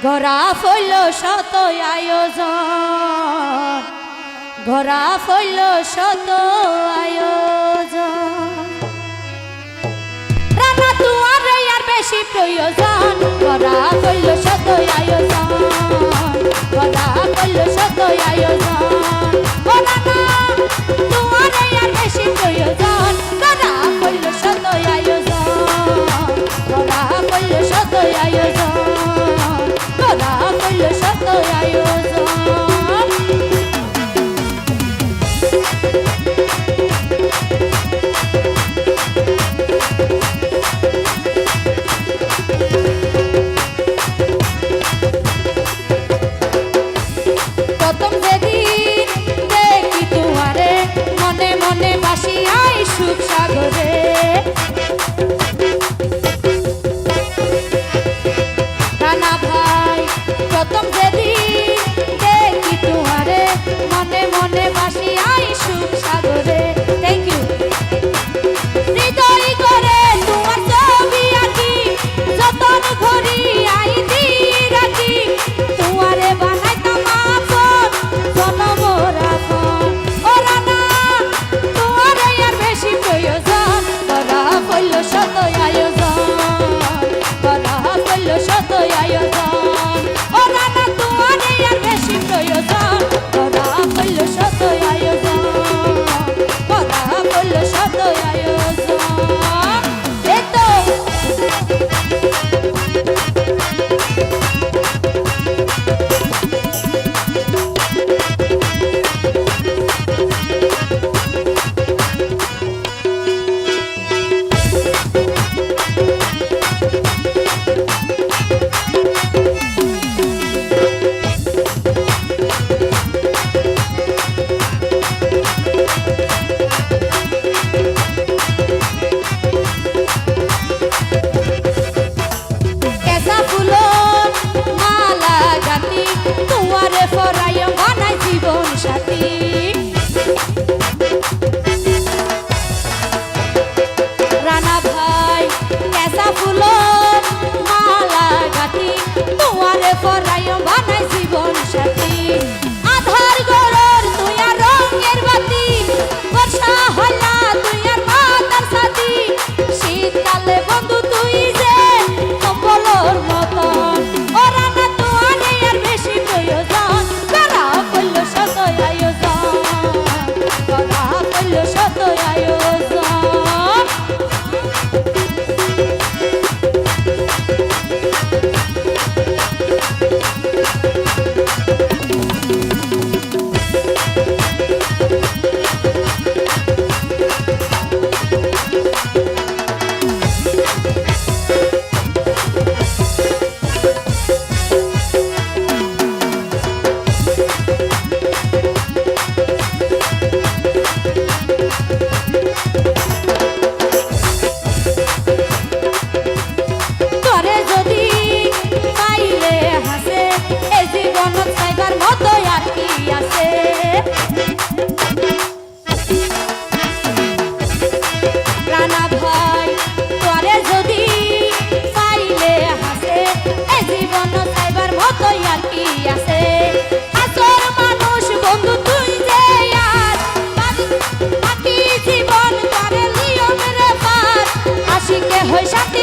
ঘরা foil শত আয়োজন, ঘরা foil শত আয়োজন, রানা তুয়ারে আর বেশি প্রয়োজন। ঘরা ফইল শত আয়োজন, ঘরা ফইল শত আয়োজন, ও রানা তুয়ারে আর বেশি প্রয়োজন। ঘরা ফইল শত আয়োজন, ঘরা ফইল শত আয়োজন, ঘরা ফইল শত আয়োজন। প্রথম যেদিন দেখি তোমারে মনে মনে বাসি আই সুখ সাগরে, রানা ভাই প্রথম যেদিন দেখি তোমারে মনে মনে বাসি আই সুখ সাগরে। Thank you. হৃদয় করে তোমার ছবি আঁকি, যতন করি আই দি রাখি, তোমারে বানাইতাম আপন জনম রাখন। ও রানা তোমারে আর বেশি প্রয়োজন। করা হইল শত আয়োজন, করা হইল শত আয়োজন, ও রানা তোমারে আর বেশি প্রয়োজন। করা হইল শত আয়োজন, করা হইল শত আয়োজন। এই তো কেঁচা ফুলর মালা গাঁথি, তোমারে পরাইয়া বানাই জীবন সাথী। রানা ভাই কেঁচা ফুলর মালা গাঁথি, তোমারে পরাইয়া বানাই জীবন সাথী। আধার গরর তুই আর রঙের বাতি, বর্ষা হলা তুই আর মাতার সাথী, শীতকালে বন্ধু তুই যে কম্বলর মতন। ও রানা তোমারে আর বেশি প্রয়োজন। করা হইল শত আয়োজন, করা হইল শত আয়োজন। তোরে যদি পাইলে হাসে, এই জীবন চাইবার মতো আর কি আছে। রানা ভাই তোরে যদি পাইলে হাসে, এই জীবন চাইবার মতো আর কি আছে। আসর মানুষ বন্ধু তুই যে আর বাকি জীবন করে নিয়ম রে পার, আশিকে হই সাথী